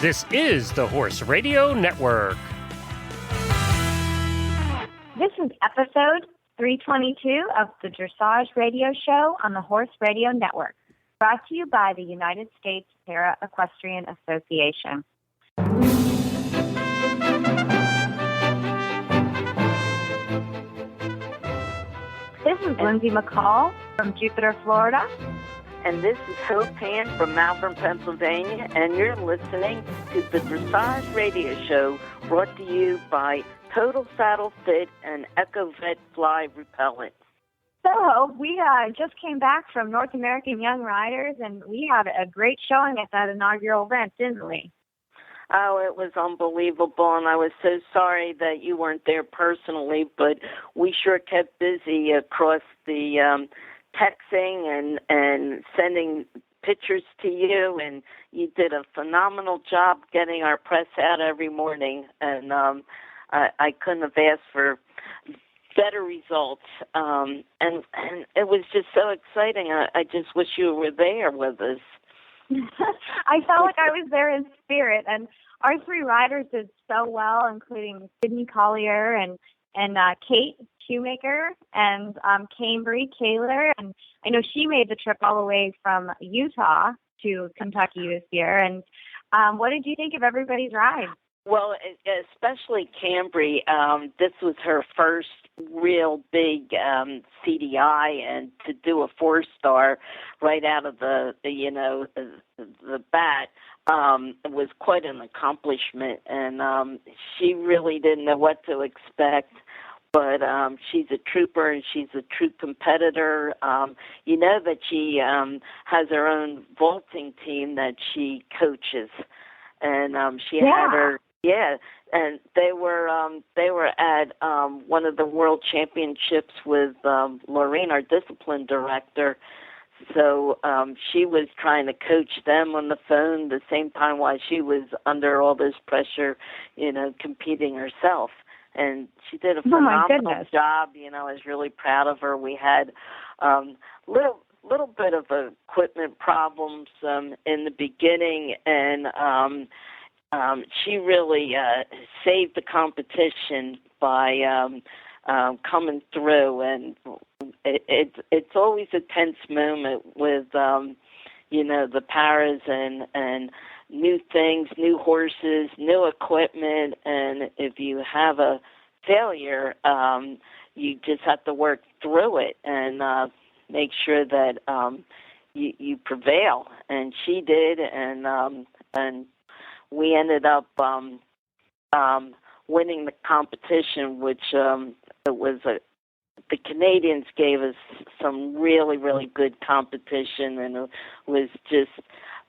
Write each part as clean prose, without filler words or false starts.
This is the Horse Radio Network. This is episode 322 of the Dressage Radio Show on the Horse Radio Network, brought to you by the United States Para Equestrian Association. This is Lindsay McCall from Jupiter, Florida. And this is Hope Hand from Malvern, Pennsylvania, and you're listening to the Dressage Radio Show, brought to you by Total Saddle Fit and EcoVet Fly Repellent. So we just came back from North American Young Riders, and we had a great showing at that inaugural event, didn't we? Oh, it was unbelievable, and I was so sorry that you weren't there personally, but we sure kept busy across the texting and sending pictures to you, and you did a phenomenal job getting our press out every morning, and I couldn't have asked for better results, and it was just so exciting. I just wish you were there with us. I felt like I was there in spirit, and our three riders did so well, including Sydney Collier and Kate Shoemaker and Cambry Kaler, and I know she made the trip all the way from Utah to Kentucky this year. And what did you think of everybody's ride? Well, especially Cambry, this was her first real big CDI, and to do a 4-star right out of the bat was quite an accomplishment, and she really didn't know what to expect. But she's a trooper, and she's a true competitor. You know that she has her own vaulting team that she coaches, and she had her. Yeah, and they were at one of the world championships with Lorraine, our discipline director. So she was trying to coach them on the phone the same time while she was under all this pressure, competing herself. And she did a phenomenal job. I was really proud of her. We had little bit of equipment problems in the beginning, and she really saved the competition by coming through. And it's always a tense moment with the paras and new things, new horses, new equipment, and if you have a failure, you just have to work through it and make sure that you prevail. And she did, and we ended up winning the competition, which it was the Canadians gave us some really, really good competition, and it was just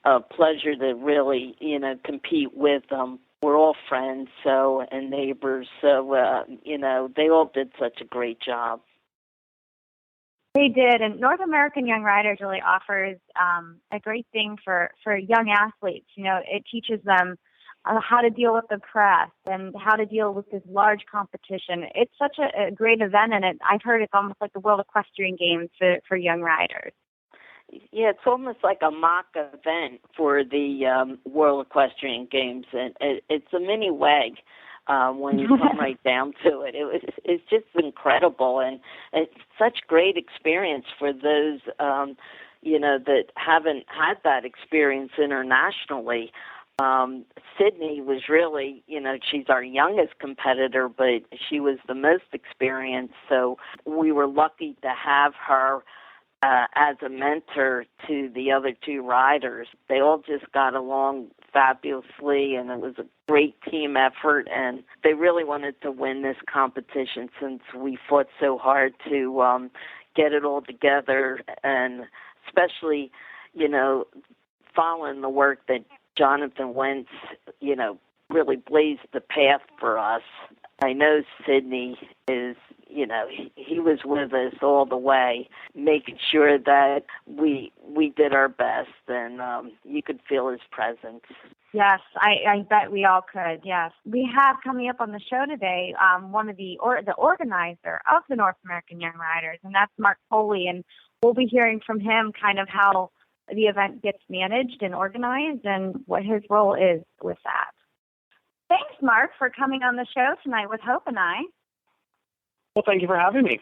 a pleasure to really, compete with them. We're all friends, and neighbors, so, they all did such a great job. They did, and North American Young Riders really offers a great thing for young athletes. It teaches them how to deal with the press and how to deal with this large competition. It's such a great event, and I've heard it's almost like the World Equestrian Games for young riders. Yeah, it's almost like a mock event for the World Equestrian Games, and it's a mini WEG when you come right down to it. It's just incredible, and it's such great experience for those, that haven't had that experience internationally. Sydney was really, she's our youngest competitor, but she was the most experienced, so we were lucky to have her as a mentor to the other two riders. They all just got along fabulously, and it was a great team effort, and they really wanted to win this competition since we fought so hard to get it all together, and especially, following the work that Jonathan Wentz, really blazed the path for us. I know Sydney is, he was with us all the way, making sure that we did our best, and you could feel his presence. Yes, I bet we all could, yes. We have coming up on the show today one of the organizer of the North American Young Riders, and that's Mark Foley, and we'll be hearing from him kind of how the event gets managed and organized and what his role is with that. Thanks, Mark, for coming on the show tonight with Hope and I. Well, thank you for having me.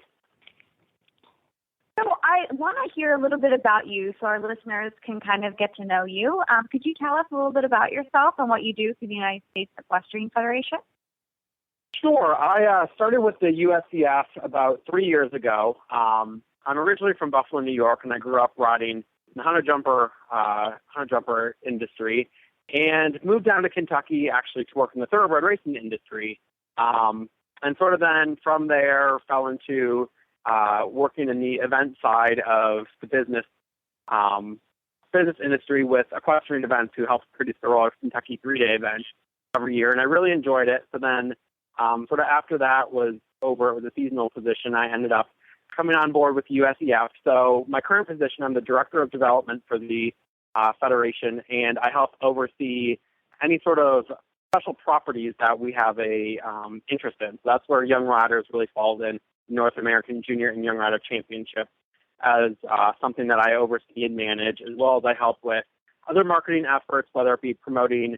So I want to hear a little bit about you so our listeners can kind of get to know you. Could you tell us a little bit about yourself and what you do for the United States Equestrian Federation? Sure. I started with the USPEA about 3 years ago. I'm originally from Buffalo, New York, and I grew up riding in the hunter jumper industry, and moved down to Kentucky actually to work in the thoroughbred racing industry. And sort of then from there fell into working in the event side of the business industry with equestrian events, who helps produce the Royal Kentucky 3-day event every year, and I really enjoyed it. So then sort of after that was over, it was a seasonal position, I ended up coming on board with USEF. So my current position, I'm the Director of Development for the Federation, and I help oversee any sort of special properties that we have a interest in. So that's where Young Riders really falls in, North American Junior and Young Rider Championship, as something that I oversee and manage, as well as I help with other marketing efforts, whether it be promoting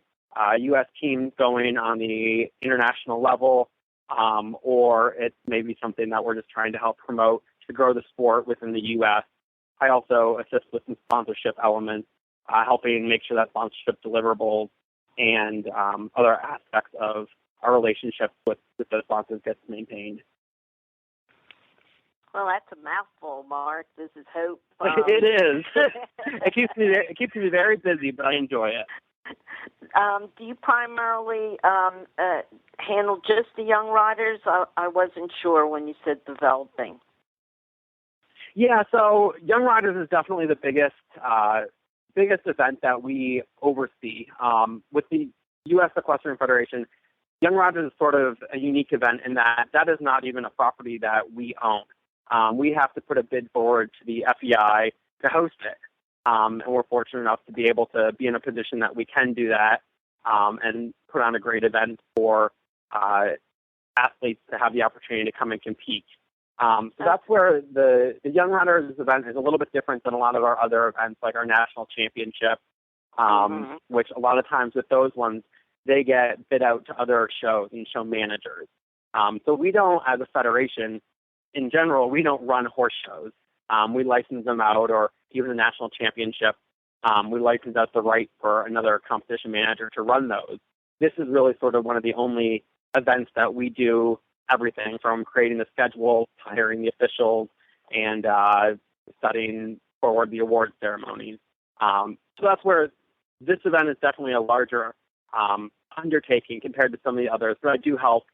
U.S. teams going on the international level, or it may be something that we're just trying to help promote to grow the sport within the U.S. I also assist with some sponsorship elements, helping make sure that sponsorship deliverables and other aspects of our relationship with those sponsors gets maintained. Well, that's a mouthful, Mark. This is Hope. It is. It keeps me very busy, but I enjoy it. Do you primarily handle just the young riders? I wasn't sure when you said developing. Yeah, so Young Riders is definitely the biggest event that we oversee. With the U.S. Equestrian Federation, Young Riders is sort of a unique event in that is not even a property that we own. We have to put a bid forward to the FEI to host it. And we're fortunate enough to be able to be in a position that we can do that and put on a great event for athletes to have the opportunity to come and compete. So that's where the Young Riders event is a little bit different than a lot of our other events, like our national championship, which a lot of times with those ones, they get bid out to other shows and show managers. So we don't, as a federation, in general, we don't run horse shows. We license them out, or even the national championship, we license out the right for another competition manager to run those. This is really sort of one of the only events that we do everything from creating the schedule, hiring the officials, and setting forward the award ceremonies. So that's where this event is definitely a larger undertaking compared to some of the others, but I do help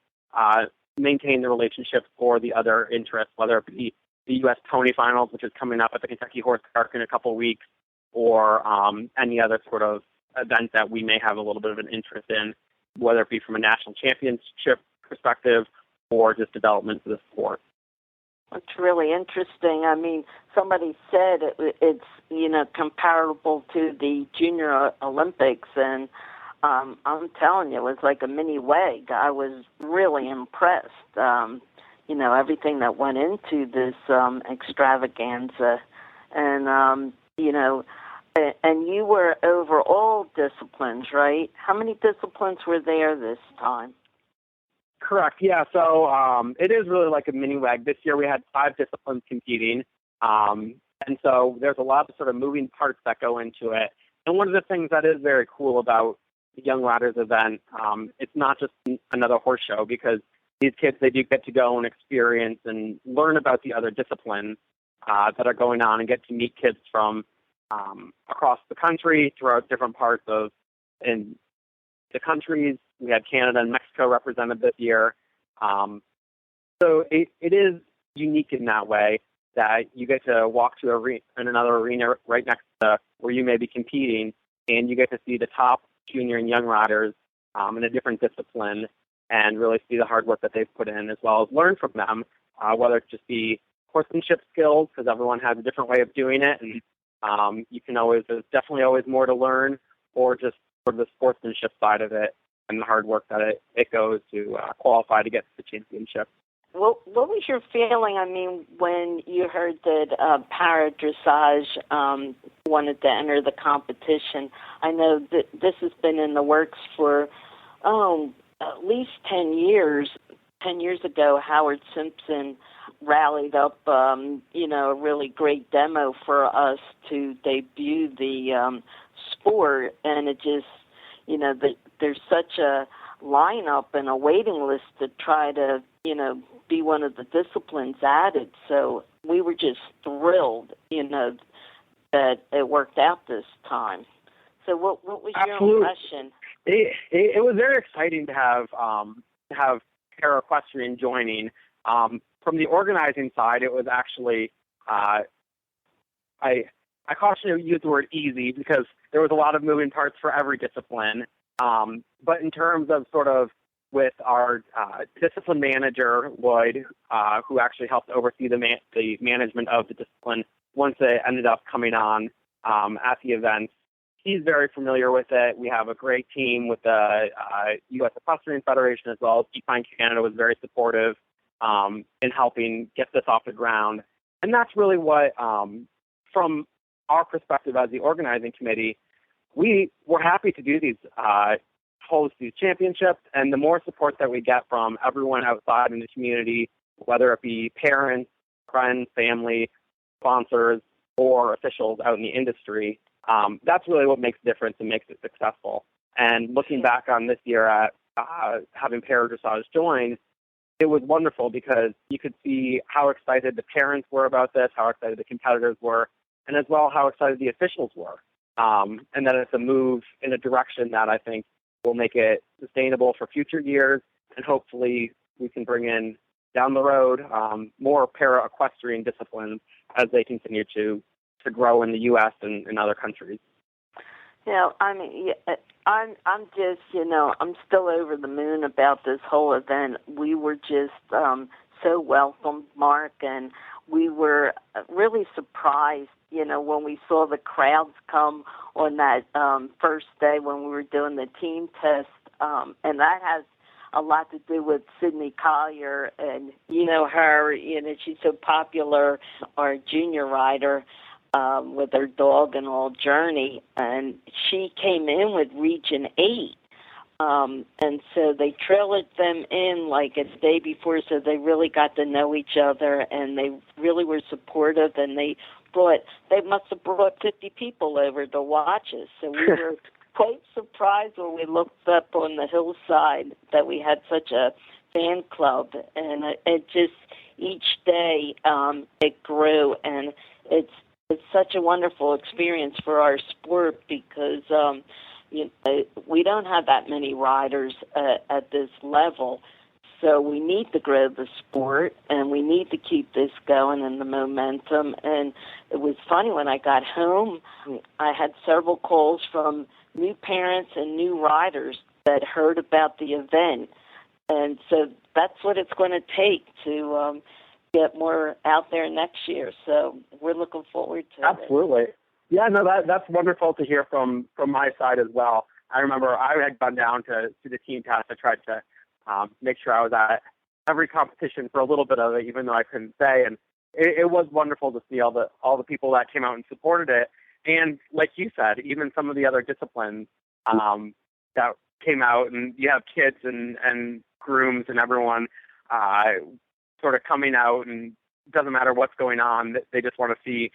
maintain the relationships for the other interests, whether it be the U.S. Pony Finals, which is coming up at the Kentucky Horse Park in a couple of weeks, or any other sort of event that we may have a little bit of an interest in, whether it be from a national championship perspective or just development for the sport. It's really interesting. I mean, somebody said it's comparable to the Junior Olympics, and I'm telling you, it was like a mini WEG. I was really impressed. Everything that went into this extravaganza, and and you were over all disciplines, right? How many disciplines were there this time? Correct. Yeah. So it is really like a mini WEG. This year we had 5 disciplines competing, and so there's a lot of sort of moving parts that go into it. And one of the things that is very cool about the Young Riders event, it's not just another horse show, because these kids, they do get to go and experience and learn about the other disciplines that are going on, and get to meet kids from across the country, throughout different parts of in the countries. We had Canada and Mexico represented this year. So it is unique in that way, that you get to walk to in another arena right next to where you may be competing, and you get to see the top junior and young riders in a different discipline, and really see the hard work that they've put in, as well as learn from them, whether it just be horsemanship skills, because everyone has a different way of doing it, and there's definitely always more to learn, or just sort of the sportsmanship side of it and the hard work that it goes to qualify to get to the championship. What was your feeling, when you heard that para dressage wanted to enter the competition. I know that this has been in the works for, at least 10 years. 10 years ago, Howard Simpson rallied up, a really great demo for us to debut the sport, and it just, there's such a lineup and a waiting list to try to, be one of the disciplines added. So we were just thrilled, that it worked out this time. So what was your impression? It was very exciting to have para-equestrian joining. From the organizing side, it was actually, I caution you to use the word easy because there was a lot of moving parts for every discipline. But in terms of sort of with our discipline manager, Lloyd, who actually helped oversee the management of the discipline once it ended up coming on at the event, he's very familiar with it. We have a great team with the U.S. Equestrian Federation as well. Equine Canada was very supportive in helping get this off the ground. And that's really what, from our perspective as the organizing committee, we were happy to do these, host these championships. And the more support that we get from everyone outside in the community, whether it be parents, friends, family, sponsors, or officials out in the industry, that's really what makes a difference and makes it successful. And looking back on this year at having para-dressage join, it was wonderful because you could see how excited the parents were about this, how excited the competitors were, and as well how excited the officials were. And that it's a move in a direction that I think will make it sustainable for future years, and hopefully we can bring in, down the road, more para-equestrian disciplines as they continue to grow in the U.S. and in other countries. I'm just, I'm still over the moon about this whole event. We were just so welcomed, Mark, and we were really surprised, when we saw the crowds come on that first day when we were doing the team test, and that has a lot to do with Sydney Collier, and her, she's so popular, our junior rider, with her dog and all Journey, and she came in with Region 8, and so they trailed them in like a day before, so they really got to know each other, and they really were supportive, and they must have brought 50 people over to watch us, so we were quite surprised when we looked up on the hillside that we had such a fan club, and it just, each day it grew, and it's such a wonderful experience for our sport because we don't have that many riders at this level. So we need to grow the sport, and we need to keep this going and the momentum. And it was funny, when I got home, I had several calls from new parents and new riders that heard about the event. And so that's what it's going to take to get more out there next year. So we're looking forward to it. Absolutely. Yeah, no, that's wonderful to hear from my side as well. I remember I had gone down to the team test. I tried to make sure I was at every competition for a little bit of it, even though I couldn't say. And it was wonderful to see all the people that came out and supported it. And like you said, even some of the other disciplines that came out, and you have kids and grooms and everyone sort of coming out, and it doesn't matter what's going on, they just want to see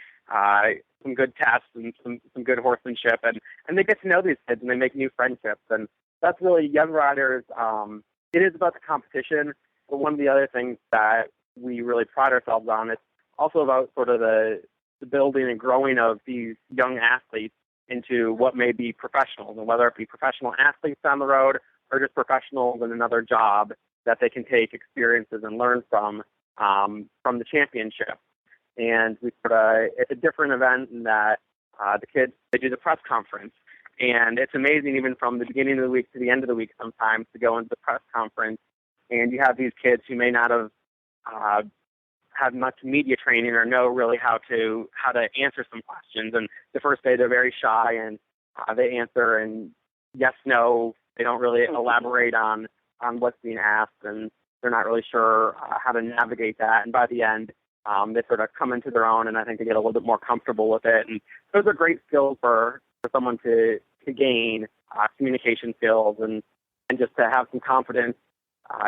some good tests and some good horsemanship, and they get to know these kids and they make new friendships. And that's really young riders. It is about the competition, but one of the other things that we really pride ourselves on is also about sort of the building and growing of these young athletes into what may be professionals, and whether it be professional athletes down the road or just professionals in another job that they can take experiences and learn from the championship. And it's a different event in that the kids, they do the press conference. And it's amazing, even from the beginning of the week to the end of the week sometimes, to go into the press conference. And you have these kids who may not have had much media training or know really how to answer some questions. And the first day they're very shy, and they answer in yes, no. They don't really elaborate on what's being asked, and they're not really sure how to navigate that. And by the end, They sort of come into their own, and I think they get a little bit more comfortable with it. And those are great skills for someone to gain, communication skills, and just to have some confidence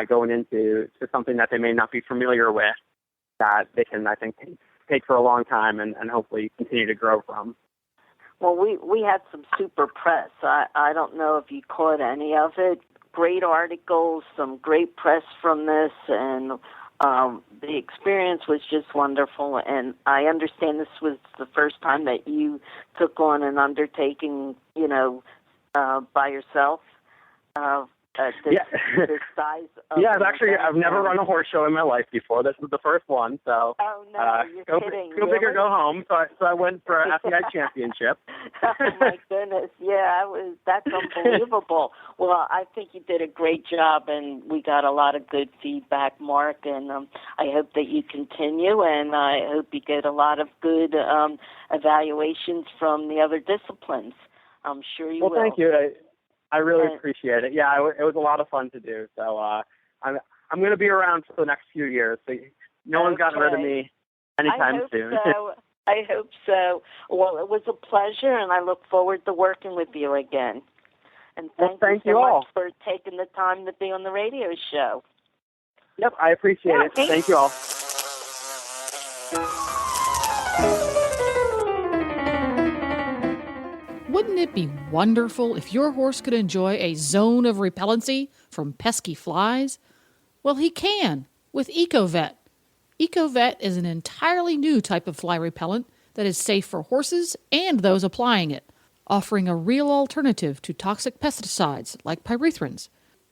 going into something that they may not be familiar with, that they can, I think, take for a long time and hopefully continue to grow from. Well, we had some super press. I don't know if you caught any of it. Great articles, some great press from this, and the experience was just wonderful. And I understand this was the first time that you took on an undertaking, by yourself. This size of actually, I've never run a horse show in my life before. This was the first one, so oh no, you're kidding. Go big or go home. So I went for an FEI championship. Oh my goodness, yeah, that's unbelievable. Well, I think you did a great job, and we got a lot of good feedback, Mark. And I hope that you continue, and I hope you get a lot of good evaluations from the other disciplines. I'm sure you will. Well, thank you. I really appreciate it. Yeah, it was a lot of fun to do. So I'm going to be around for the next few years. So no one's gotten rid of me anytime soon. I hope so. Well, it was a pleasure, and I look forward to working with you again. And thank you so much for taking the time to be on the radio show. Yep, I appreciate it. Thank you all. Wouldn't it be wonderful if your horse could enjoy a zone of repellency from pesky flies? Well, he can with EcoVet. EcoVet is an entirely new type of fly repellent that is safe for horses and those applying it, offering a real alternative to toxic pesticides like pyrethrins.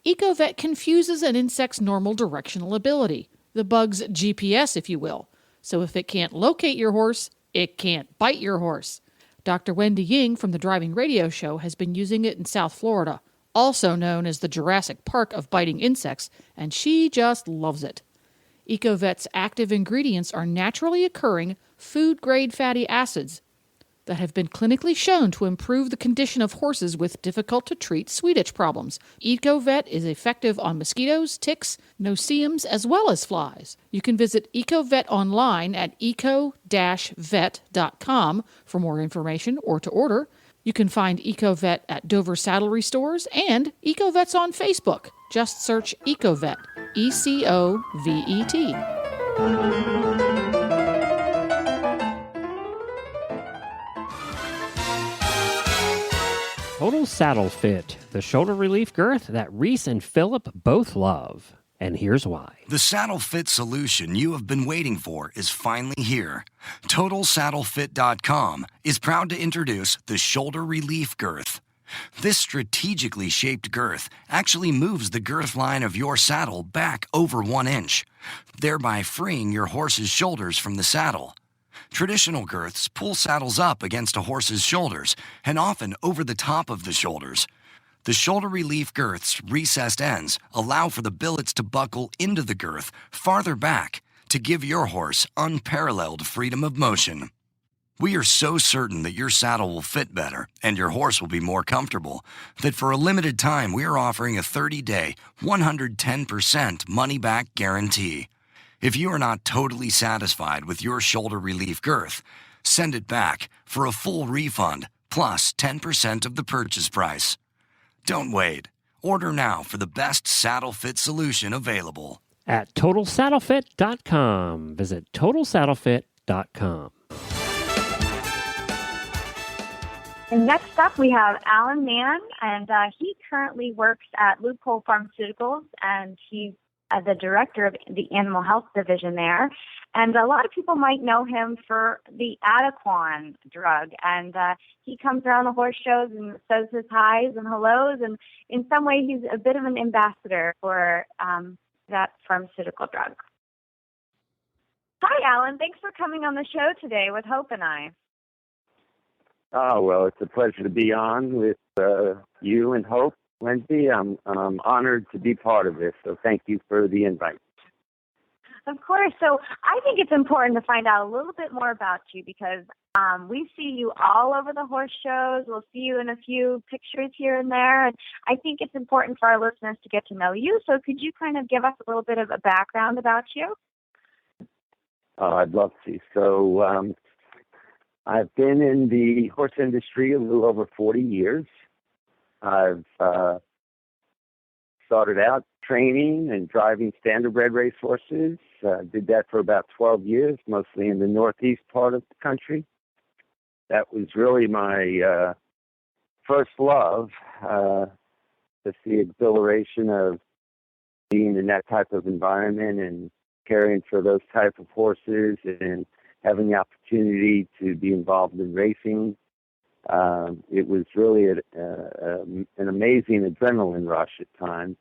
EcoVet confuses an insect's normal directional ability, the bug's GPS, if you will. So if it can't locate your horse, it can't bite your horse. Dr. Wendy Ying from the Driving Radio Show has been using it in South Florida, also known as the Jurassic Park of biting insects, and she just loves it. EcoVet's active ingredients are naturally occurring food-grade fatty acids that have been clinically shown to improve the condition of horses with difficult-to-treat sweet itch problems. EcoVet is effective on mosquitoes, ticks, no-see-ums, as well as flies. You can visit EcoVet online at eco-vet.com for more information or to order. You can find EcoVet at Dover Saddlery Stores and EcoVet's on Facebook. Just search EcoVet, ECOVET. Total Saddle Fit, the shoulder relief girth that Reese and Philip both love. And here's why. The Saddle Fit solution you have been waiting for is finally here. TotalSaddleFit.com is proud to introduce the Shoulder Relief Girth. This strategically shaped girth actually moves the girth line of your saddle back over 1 inch, thereby freeing your horse's shoulders from the saddle. Traditional girths pull saddles up against a horse's shoulders and often over the top of the shoulders. The shoulder relief girth's recessed ends allow for the billets to buckle into the girth farther back to give your horse unparalleled freedom of motion. We are so certain that your saddle will fit better and your horse will be more comfortable that for a limited time we are offering a 30-day, 110% money-back guarantee. If you are not totally satisfied with your shoulder relief girth, send it back for a full refund plus 10% of the purchase price. Don't wait. Order now for the best saddle fit solution available. At TotalSaddleFit.com. Visit TotalSaddleFit.com. And next up, we have Alan Mann, and he currently works at Loophole Pharmaceuticals, and he's the director of the Animal Health Division there. And a lot of people might know him for the Adequan drug. And he comes around the horse shows and says his highs and hellos. And in some way, he's a bit of an ambassador for that pharmaceutical drug. Hi, Alan. Thanks for coming on the show today with Hope and I. Oh, well, it's a pleasure to be on with you and Hope. Wendy, I'm honored to be part of this, so thank you for the invite. Of course. So I think it's important to find out a little bit more about you because we see you all over the horse shows. We'll see you in a few pictures here and there. And I think it's important for our listeners to get to know you. So could you kind of give us a little bit of a background about you? I'd love to. So I've been in the horse industry a little over 40 years. I've started out training and driving standardbred race horses. Did that for about 12 years, mostly in the northeast part of the country. That was really my first love, just the exhilaration of being in that type of environment and caring for those type of horses and having the opportunity to be involved in racing. It was really an amazing adrenaline rush at times,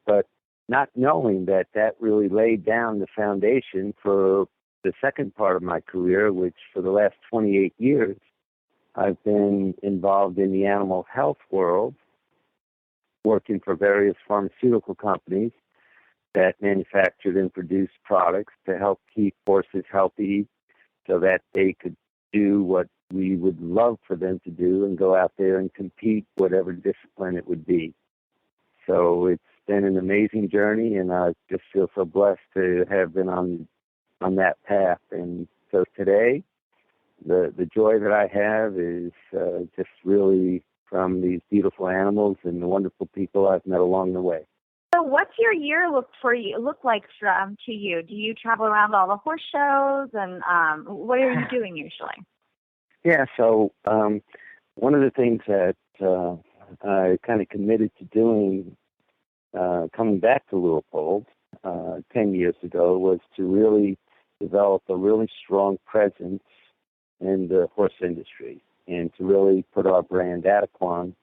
but not knowing that really laid down the foundation for the second part of my career, which for the last 28 years, I've been involved in the animal health world, working for various pharmaceutical companies that manufactured and produced products to help keep horses healthy so that they could do what we would love for them to do and go out there and compete, whatever discipline it would be. So it's been an amazing journey, and I just feel so blessed to have been on that path. And so today, the joy that I have is just really from these beautiful animals and the wonderful people I've met along the way. So what's your year look like to you? Do you travel around all the horse shows, and what are you doing usually? Yeah, so one of the things that I kind of committed to doing coming back to Leopold 10 years ago was to really develop a really strong presence in the horse industry and to really put our brand Adequan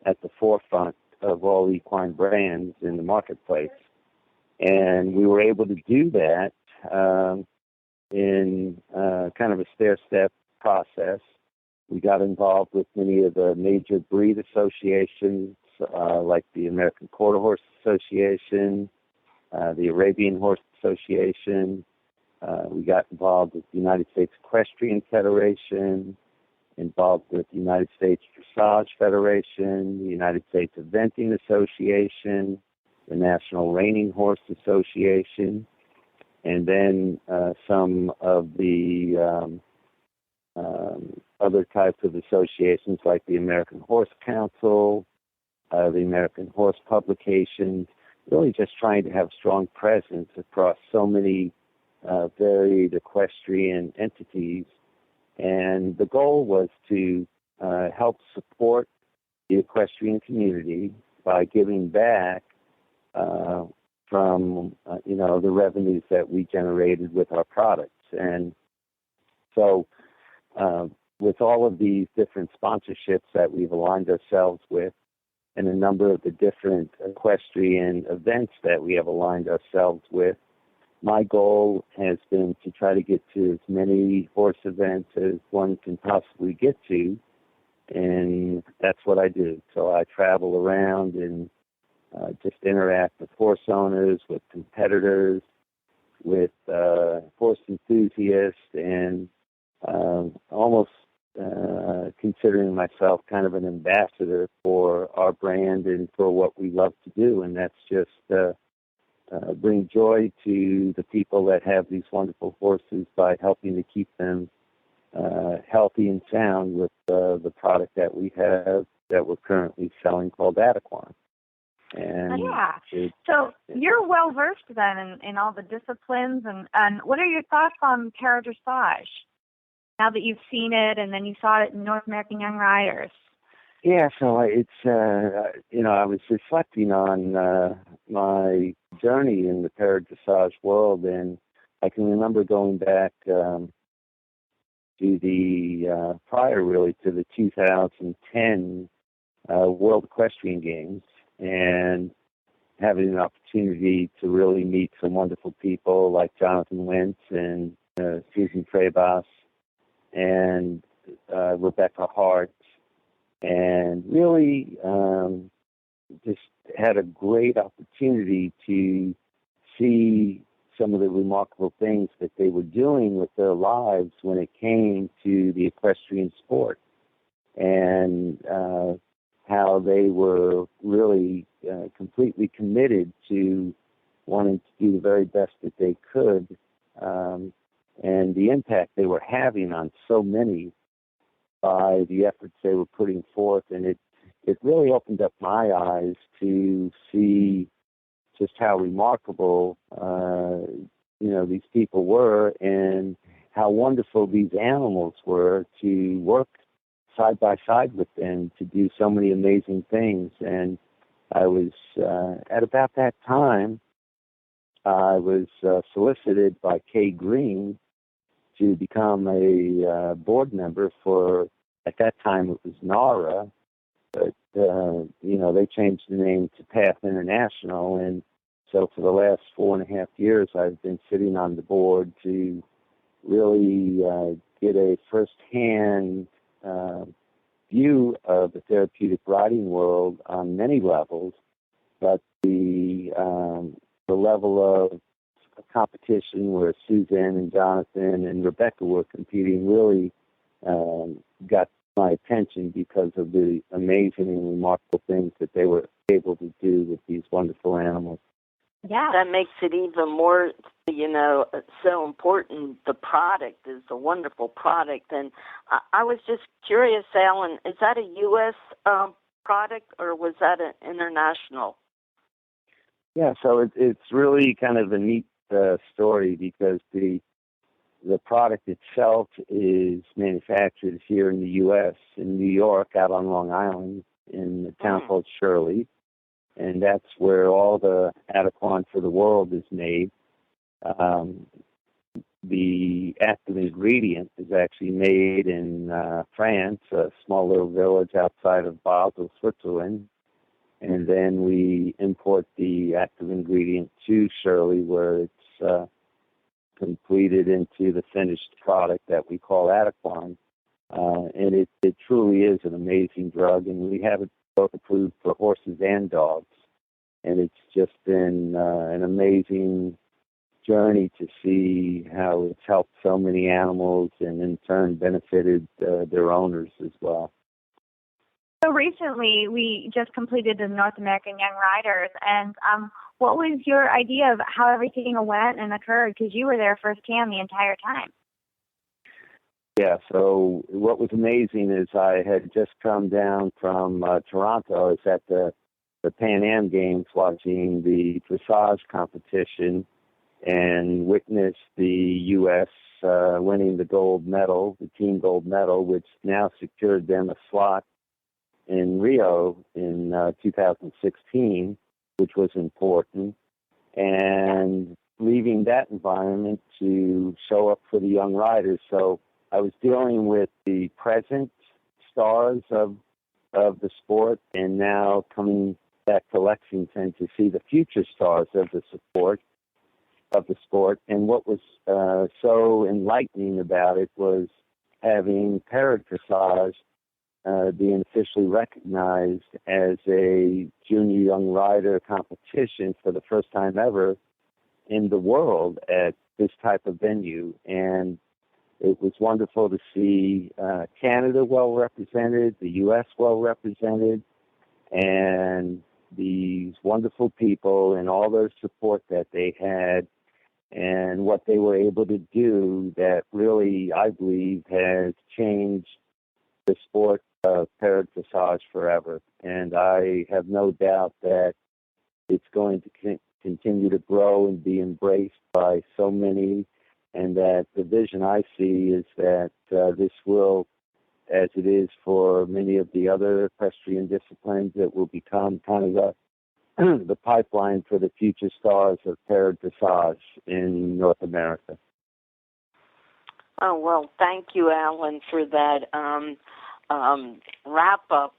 at the forefront of all equine brands in the marketplace. And we were able to do that in kind of a stair-step process. We got involved with many of the major breed associations, like the American Quarter Horse Association, the Arabian Horse Association. We got involved with the United States Equestrian Federation, involved with the United States Dressage Federation, the United States Eventing Association, the National Reining Horse Association, and then some of the other types of associations like the American Horse Council, the American Horse Publications, really just trying to have a strong presence across so many varied equestrian entities. And the goal was to help support the equestrian community by giving back from, the revenues that we generated with our products. And so with all of these different sponsorships that we've aligned ourselves with and a number of the different equestrian events that we have aligned ourselves with, my goal has been to try to get to as many horse events as one can possibly get to, and that's what I do. So I travel around and just interact with horse owners, with competitors, with horse enthusiasts, and almost considering myself kind of an ambassador for our brand and for what we love to do, and that's just bring joy to the people that have these wonderful horses by helping to keep them healthy and sound with the product that we have that we're currently selling called Adequan. And so you're well versed then in all the disciplines, and what are your thoughts on para dressage now that you've seen it and then you saw it in North American Young Riders? Yeah, so it's I was reflecting on my journey in the para dressage world, and I can remember going back to the prior really to the 2010 World Equestrian Games, and having an opportunity to really meet some wonderful people like Jonathan Wentz and Susan Trebas and Rebecca Hart, and really just had a great opportunity to see some of the remarkable things that they were doing with their lives when it came to the equestrian sport, and how they were really completely committed to wanting to do the very best that they could and the impact they were having on so many by the efforts they were putting forth. And it really opened up my eyes to see just how remarkable, these people were, and how wonderful these animals were to work side by side with them to do so many amazing things. And I was, at about that time, I was solicited by Kay Green to become a board member for, at that time it was NARA, but, they changed the name to PATH International. And so for the last 4.5 years, I've been sitting on the board to really get a first-hand view of the therapeutic riding world on many levels, but the level of competition where Suzanne and Jonathan and Rebecca were competing really got my attention because of the amazing and remarkable things that they were able to do with these wonderful animals. Yeah. That makes it even more, so important. The product is a wonderful product. And I was just curious, Alan, is that a U.S. product or was that an international? Yeah, so it's really kind of a neat story because the product itself is manufactured here in the U.S., in New York, out on Long Island, in a town called Shirley. And that's where all the Adequan for the world is made. The active ingredient is actually made in France, a small little village outside of Basel, Switzerland. And then we import the active ingredient to Shirley, where it's completed into the finished product that we call Adequan. And it truly is an amazing drug, and we have it both approved for horses and dogs. And it's just been an amazing journey to see how it's helped so many animals and in turn benefited their owners as well. So recently, we just completed the North American Young Riders, and what was your idea of how everything went and occurred? Because you were there firsthand the entire time. Yeah, so what was amazing is I had just come down from Toronto. I was at the Pan Am Games watching the dressage competition and witnessed the U.S. Winning the gold medal, the team gold medal, which now secured them a slot in Rio in 2016, which was important. And leaving that environment to show up for the young riders. So I was dealing with the present stars of the sport, and now coming back to Lexington to see the future stars of the sport. And what was so enlightening about it was having parrot dressage being officially recognized as a junior young rider competition for the first time ever in the world at this type of venue. And it was wonderful to see Canada well represented, the U.S. well represented, and these wonderful people and all their support that they had and what they were able to do that really, I believe, has changed the sport of parrot dressage forever. And I have no doubt that it's going to continue to grow and be embraced by so many, and that the vision I see is that this will, as it is for many of the other equestrian disciplines, it will become kind of the pipeline for the future stars of parrot dressage in North America. Oh, well, thank you, Alan, for that wrap-up.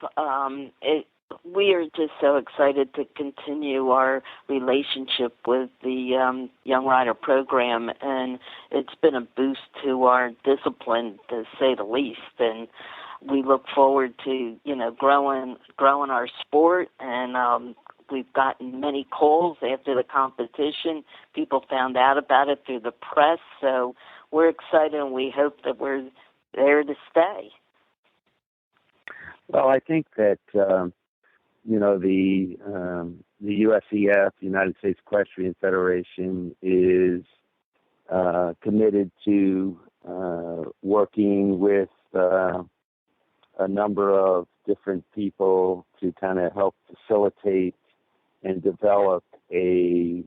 We are just so excited to continue our relationship with the Young Rider program, and it's been a boost to our discipline, to say the least. And we look forward to, growing our sport. And we've gotten many calls after the competition. People found out about it through the press, so we're excited, and we hope that we're there to stay. Well, I think that the USEF, United States Equestrian Federation, is committed to working with a number of different people to kind of help facilitate and develop a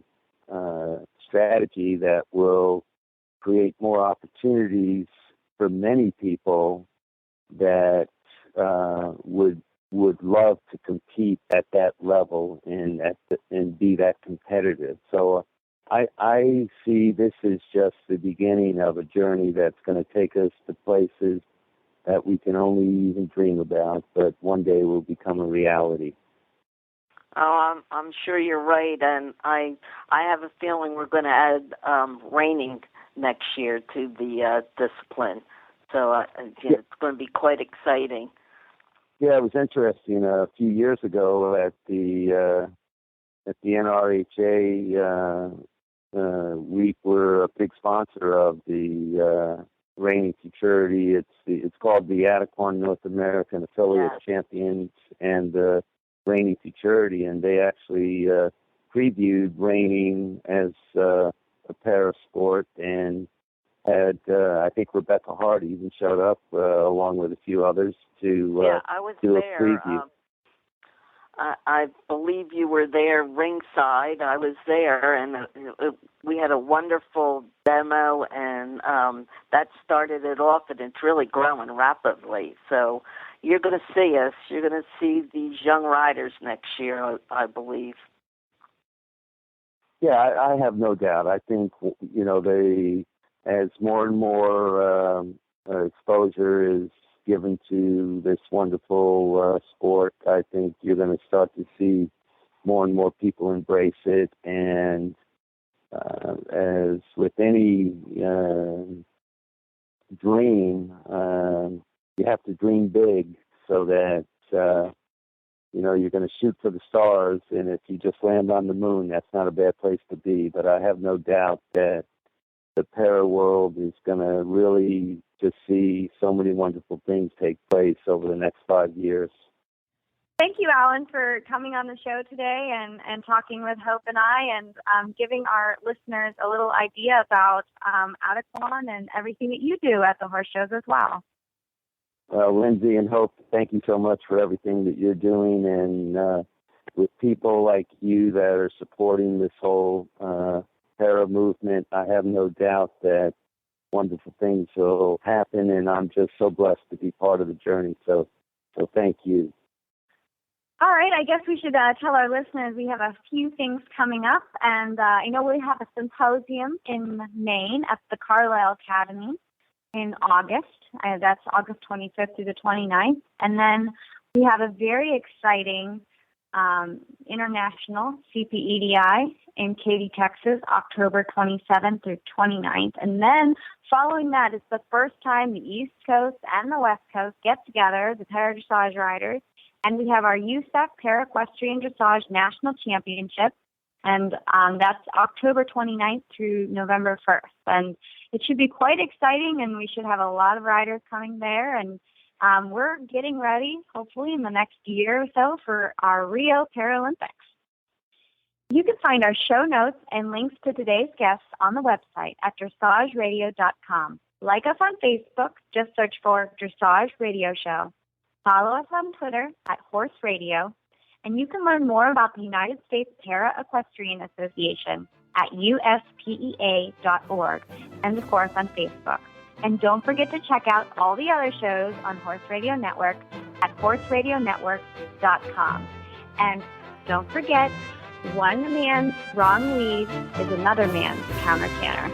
strategy that will create more opportunities for many people that would love to compete at that level and be that competitive. So I see this as just the beginning of a journey that's going to take us to places that we can only even dream about, but one day will become a reality. Oh, I'm sure you're right, and I have a feeling we're going to add reining next year to the discipline. So it's going to be quite exciting. Yeah, it was interesting. A few years ago at the NRHA, we were a big sponsor of the reining futurity. It's called the Ataquan North American Affiliate Champions and the reining futurity, and they actually previewed reining as a para sport and had I think Rebecca Hart even showed up along with a few others to I was do there. a preview. I believe you were there ringside. I was there, and we had a wonderful demo, and that started it off, and it's really growing rapidly. So you're going to see us. You're going to see these young riders next year, I believe. Yeah, I have no doubt. I think, as more and more exposure is given to this wonderful sport, I think you're going to start to see more and more people embrace it. And as with any dream, you have to dream big so that, you're going to shoot for the stars. And if you just land on the moon, that's not a bad place to be. But I have no doubt that the para world is going to really just see so many wonderful things take place over the next 5 years. Thank you, Alan, for coming on the show today and talking with Hope and I and giving our listeners a little idea about Ataquan and everything that you do at the horse shows as well. Lindsay and Hope, thank you so much for everything that you're doing. And with people like you that are supporting this whole para movement, I have no doubt that wonderful things will happen, and I'm just so blessed to be part of the journey. So thank you. All right, I guess we should tell our listeners we have a few things coming up, and I know we have a symposium in Maine at the Carlisle Academy in August. That's August 25th through the 29th, and then we have a very exciting international CPEDI in Katy, Texas, October 27th through 29th. And then following that, it's the first time the East Coast and the West Coast get together, the para dressage riders, and we have our USEC Para Equestrian Dressage National Championship, and that's October 29th through November 1st. And it should be quite exciting, and we should have a lot of riders coming there, and we're getting ready, hopefully in the next year or so, for our Rio Paralympics. You can find our show notes and links to today's guests on the website at dressageradio.com. Like us on Facebook, just search for Dressage Radio Show. Follow us on Twitter at Horse Radio, and you can learn more about the United States Para Equestrian Association at USPEA.org, and of course on Facebook. And don't forget to check out all the other shows on Horse Radio Network at horseradionetwork.com. And don't forget, one man's wrong lead is another man's counter canter.